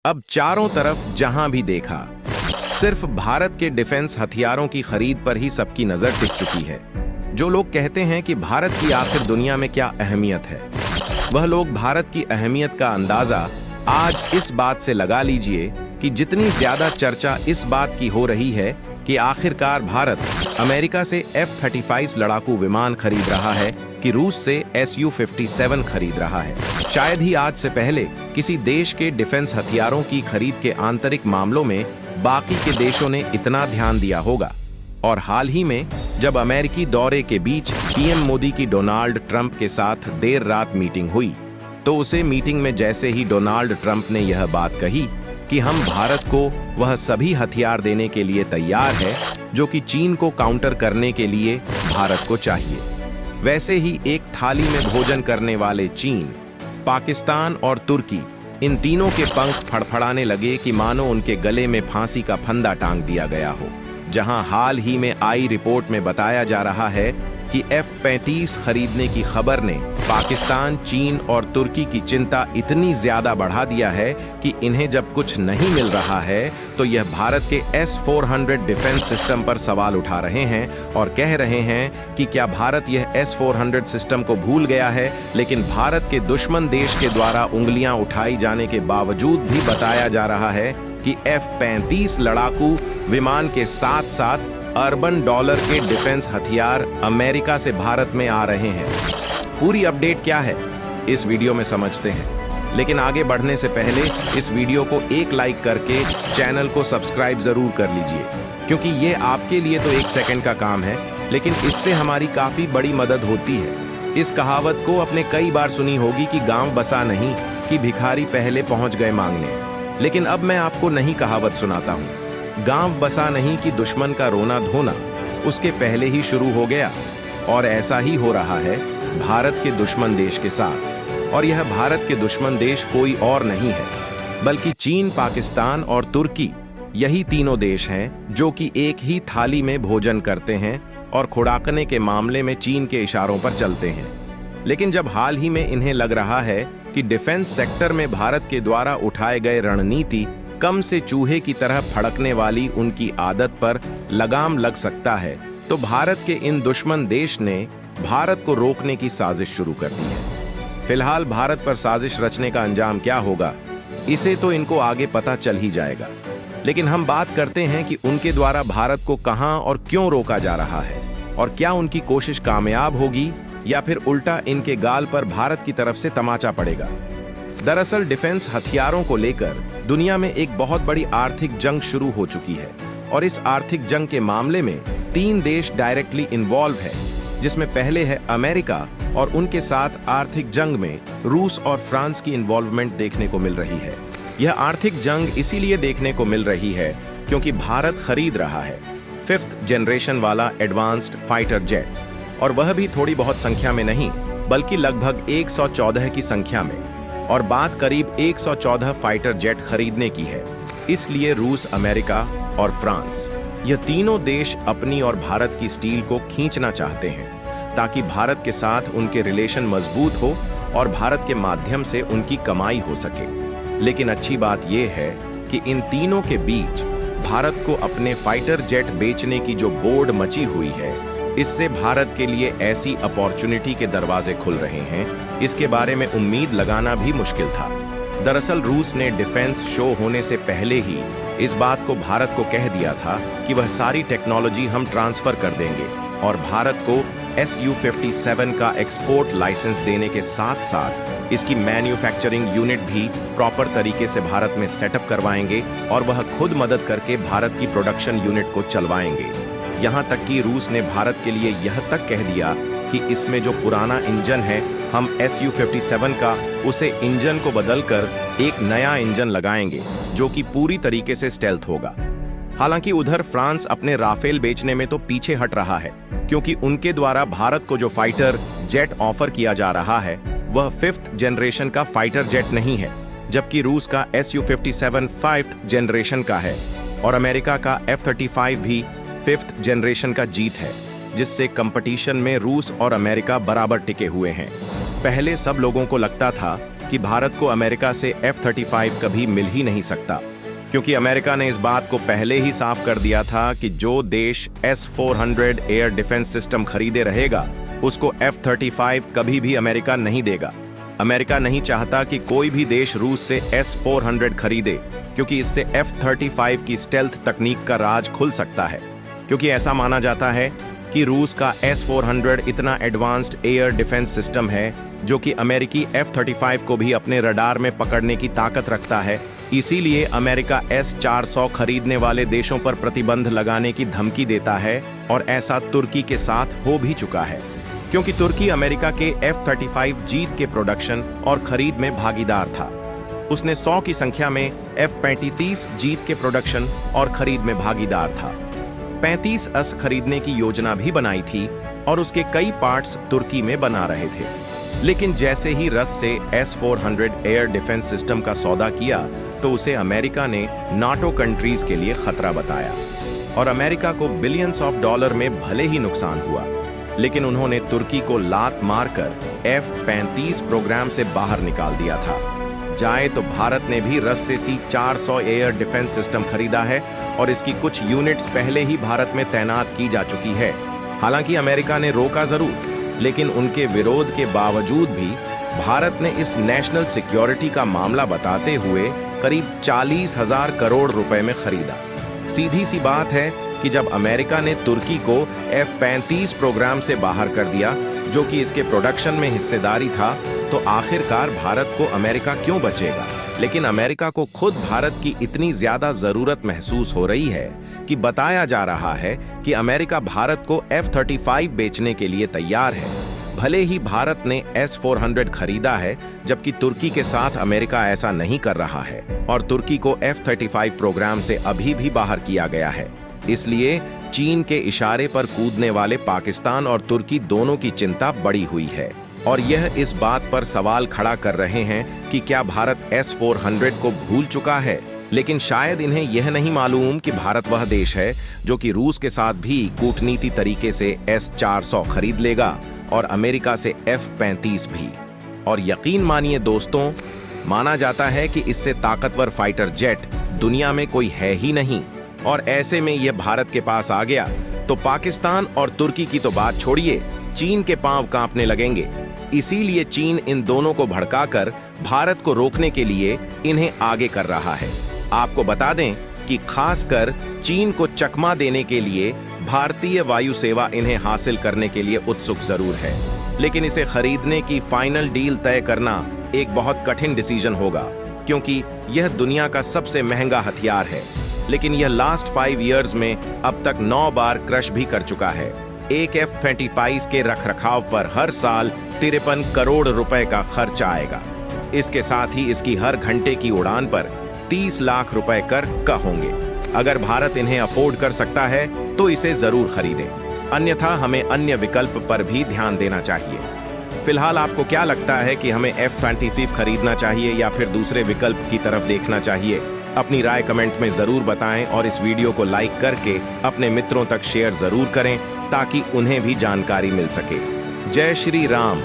अब चारों तरफ जहां भी देखा सिर्फ भारत के डिफेंस हथियारों की खरीद पर ही सबकी नजर टिक चुकी है। जो लोग कहते हैं कि भारत की आखिर दुनिया में क्या अहमियत है, वह लोग भारत की अहमियत का अंदाजा आज इस बात से लगा लीजिए कि जितनी ज्यादा चर्चा इस बात की हो रही है कि आखिरकार भारत अमेरिका से F-35 लड़ाकू विमान खरीद रहा है कि रूस से Su-57 खरीद रहा है। शायद ही आज से पहले किसी देश के डिफेंस हथियारों की खरीद के आंतरिक मामलों में बाकी के देशों ने इतना ध्यान दिया होगा। और हाल ही में जब अमेरिकी दौरे के बीच पीएम मोदी की डोनाल्ड ट्रंप के साथ देर रात मीटिंग हुई, तो उसे मीटिंग में जैसे ही डोनाल्ड ट्रंप ने यह बात कही कि हम भारत को वह सभी हथियार देने के लिए तैयार है जो कि चीन को काउंटर करने के लिए भारत को चाहिए, वैसे ही एक थाली में भोजन करने वाले चीन, पाकिस्तान और तुर्की, इन तीनों के पंख फड़फड़ाने लगे कि मानो उनके गले में फांसी का फंदा टांग दिया गया हो। जहां हाल ही में आई रिपोर्ट में बताया जा रहा है कि F-35 खरीदने की खबर ने पाकिस्तान, चीन और तुर्की की चिंता इतनी ज्यादा बढ़ा दिया है कि इन्हें जब कुछ नहीं मिल रहा है तो यह भारत के S-400 डिफेंस सिस्टम पर सवाल उठा रहे हैं और कह रहे हैं कि क्या भारत यह S-400 सिस्टम को भूल गया है। लेकिन भारत के दुश्मन देश के द्वारा उंगलियां उठाई जाने के बावजूद भी बताया जा रहा है कि F-35 लड़ाकू विमान के साथ साथ अर्बन डॉलर के डिफेंस हथियार अमेरिका से भारत में आ रहे हैं। पूरी अपडेट क्या है इस वीडियो में समझते हैं, लेकिन आगे बढ़ने से पहले इस वीडियो को एक लाइक करके चैनल को सब्सक्राइब जरूर कर लीजिए, क्योंकि ये आपके लिए तो 1 सेकंड का काम है, लेकिन इससे हमारी काफी बड़ी मदद होती है। इस कहावत को आपने कई बार सुनी होगी कि गांव बसा नहीं कि भिखारी पहले पहुंच गए मांगने, लेकिन अब मैं आपको नई कहावत सुनाता हूं। गांव बसा नहीं कि दुश्मन का रोना धोना उसके पहले ही शुरू हो गया, और ऐसा ही हो रहा है भारत के दुश्मन देश के साथ। और यह भारत के दुश्मन देश कोई और नहीं है बल्कि चीन, पाकिस्तान और तुर्की। यही तीनों देश हैं जो कि एक ही थाली में भोजन करते हैं और खुड़ाकने के मामले में चीन के इशारों पर चलते हैं। लेकिन जब हाल ही में इन्हें लग रहा है कि डिफेंस सेक्टर में भारत के द्वारा उठाए गए रणनीति कम से चूहे की तरह फड़कने वाली उनकी आदत पर लगाम लग सकता है, तो भारत के इन दुश्मन देश ने भारत को रोकने की साजिश शुरू कर दी है। फिलहाल भारत पर साजिश रचने का अंजाम क्या होगा, इसे तो इनको आगे पता चल ही जाएगा। लेकिन हम बात करते हैं कि उनके द्वारा भारत को कहां और क्यों रोका जा रहा है, और क्या उनकी कोशिश कामयाब होगी या फिर उल्टा इनके गाल पर भारत की तरफ से तमाचा पड़ेगा। दरअसल डिफेंस हथियारों को लेकर दुनिया में एक बहुत बड़ी आर्थिक जंग शुरू हो चुकी है, और इस आर्थिक जंग के मामले में 3 देश डायरेक्टली इन्वॉल्व है, जिसमें पहले है अमेरिका, और उनके साथ आर्थिक जंग में रूस और फ्रांस की इन्वॉल्वमेंट देखने को मिल रही है। यह आर्थिक जंग इसीलिए देखने को मिल रही है क्योंकि भारत खरीद रहा है 5th जनरेशन वाला एडवांस्ड फाइटर जेट, और वह भी थोड़ी बहुत संख्या में नहीं बल्कि लगभग 114 की संख्या में, और बात करीब 114 फाइटर जेट खरीदने की है। इसलिए रूस, अमेरिका और फ्रांस, यह तीनों देश अपनी और भारत की स्टील को खींचना चाहते हैं ताकि भारत के साथ उनके रिलेशन मजबूत हो और भारत के माध्यम से उनकी कमाई हो सके। लेकिन अच्छी बात यह है कि इन तीनों के बीच भारत को अपने फाइटर जेट बेचने की जो बोर्ड मची हुई है, इससे भारत के लिए ऐसी अपॉर्चुनिटी के दरवाजे खुल रहे हैं, इसके बारे में उम्मीद लगाना भी मुश्किल था। दरअसल रूस ने डिफेंस शो होने से पहले ही इस बात को भारत को कह दिया था कि वह सारी टेक्नोलॉजी हम ट्रांसफर कर देंगे, और भारत को Su-57 का एक्सपोर्ट लाइसेंस देने के साथ साथ इसकी मैन्युफैक्चरिंग यूनिट भी प्रॉपर तरीके से भारत में सेटअप करवाएंगे, और वह खुद मदद करके भारत की प्रोडक्शन यूनिट को चलवाएंगे। यहाँ तक कि रूस ने भारत के लिए यह तक कह दिया कि इसमें जो पुराना इंजन है, हम Su-57 का उसे इंजन को बदलकर एक नया इंजन लगाएंगे जो कि पूरी तरीके से स्टेल्थ होगा। हालांकि उधर फ्रांस अपने राफेल बेचने में तो पीछे हट रहा है, क्योंकि उनके द्वारा भारत को जो फाइटर जेट ऑफर किया जा रहा है वह 5th जनरेशन का फाइटर जेट नहीं है, जबकि रूस का Su-57 5th जनरेशन का है, और अमेरिका का F-35 भी 5th जनरेशन का जीत है, जिससे कंपटीशन में रूस और अमेरिका बराबर टिके हुए हैं। पहले सब लोगों को लगता था कि भारत को अमेरिका से F-35 कभी मिल ही नहीं सकता, क्योंकि अमेरिका ने इस बात को पहले ही साफ कर दिया था कि जो देश S-400 एयर डिफेंस सिस्टम खरीदे रहेगा उसको F-35 कभी भी अमेरिका नहीं देगा। अमेरिका नहीं चाहता कि कोई भी देश रूस से S-400 खरीदे, क्योंकि इससे F-35 की स्टेल्थ तकनीक का राज खुल सकता है, क्योंकि ऐसा माना जाता है कि रूस का S-400 इतना एडवांस्ड एयर डिफेंस सिस्टम है जो कि अमेरिकी F-35 को भी अपने रडार में पकड़ने की ताकत रखता है। इसीलिए अमेरिका S-400 खरीदने वाले देशों पर प्रतिबंध लगाने की धमकी देता है, और ऐसा तुर्की के साथ हो भी चुका है, क्योंकि तुर्की अमेरिका के F-35 जीत के प्रोडक्शन और खरीद में भागीदार था। उसने 100 की संख्या में F-35 जीत के प्रोडक्शन और खरीद में भागीदार था। 35 अस खरीदने की योजना भी बनाई थी और उसके कई पार्ट्स तुर्की में बना रहे थे, लेकिन जैसे ही रस से S-400 एयर डिफेंस सिस्टम का सौदा किया तो उसे अमेरिका ने नाटो कंट्रीज के लिए खतरा बताया, और अमेरिका को बिलियंस ऑफ डॉलर में भले ही नुकसान हुआ, लेकिन उन्होंने तुर्की को लात मारकर F-35 प्रोग्राम से बाहर निकाल दिया था। जाए तो भारत ने भी रस से C-400 एयर डिफेंस सिस्टम खरीदा है और इसकी कुछ यूनिट्स पहले ही भारत में तैनात की जा चुकी है। हालांकि अमेरिका ने रोका जरूर, लेकिन उनके विरोध के बावजूद भी भारत ने इस नेशनल सिक्योरिटी का मामला बताते हुए करीब 40,000 करोड़ रुपए में खरीदा। सीधी सी बात है कि जब अमेरिका ने तुर्की को F-35 प्रोग्राम से बाहर कर दिया, जो कि इसके प्रोडक्शन में हिस्सेदारी था, तो आखिरकार भारत को अमेरिका क्यों बचेगा। लेकिन अमेरिका को खुद भारत की इतनी ज्यादा जरूरत महसूस हो रही है कि बताया जा रहा है कि अमेरिका भारत को F-35 बेचने के लिए तैयार है। भले ही भारत ने S-400 खरीदा है, जबकि तुर्की के साथ अमेरिका ऐसा नहीं कर रहा है, और तुर्की को F-35 प्रोग्राम से अभी भी बाहर किया गया है। इसलिए चीन के इशारे पर कूदने वाले पाकिस्तान और तुर्की दोनों की चिंता बढ़ी हुई है, और यह इस बात पर सवाल खड़ा कर रहे हैं कि क्या भारत S-400 को भूल चुका है। लेकिन शायद इन्हें यह नहीं मालूम कि भारत वह देश है जो कि रूस के साथ भी कूटनीति तरीके से S-400 खरीद लेगा, और अमेरिका से F-35 भी। और यकीन मानिए दोस्तों, माना जाता है कि इससे ताकतवर फाइटर जेट दुनिया में कोई है ही नहीं, और ऐसे में यह भारत के पास आ गया तो पाकिस्तान और तुर्की की तो बात छोड़िए, चीन के पांव कांपने लगेंगे। इसीलिए चीन इन दोनों को भड़काकर भारत को रोकने के लिए इन्हें आगे कर रहा है। आपको बता दें कि खासकर चीन को चकमा देने के लिए भारतीय वायु सेवा इन्हें हासिल करने के लिए उत्सुक जरूर है, लेकिन इसे खरीदने की फाइनल डील तय करना एक बहुत कठिन डिसीजन होगा, क्योंकि यह दुनिया का सबसे महंगा हथियार है। लेकिन यह लास्ट 5 इयर्स में अब तक 9 बार क्रश भी कर चुका है। एक F-35 के रखरखाव पर हर साल 53 करोड़ रुपए का खर्च आएगा। इसके साथ ही इसकी हर घंटे की उड़ान पर 30 लाख रुपए कर का होंगे। अगर भारत इन्हें अफोर्ड कर सकता है तो इसे जरूर खरीदें, अन्यथा हमें अन्य विकल्प पर भी ध्यान देना चाहिए। फिलहाल आपको क्या लगता है कि हमें F-35 खरीदना चाहिए या फिर दूसरे विकल्प की तरफ देखना चाहिए? अपनी राय कमेंट में जरूर बताएं, और इस वीडियो को लाइक करके अपने मित्रों तक शेयर जरूर करें ताकि उन्हें भी जानकारी मिल सके। जय श्री राम।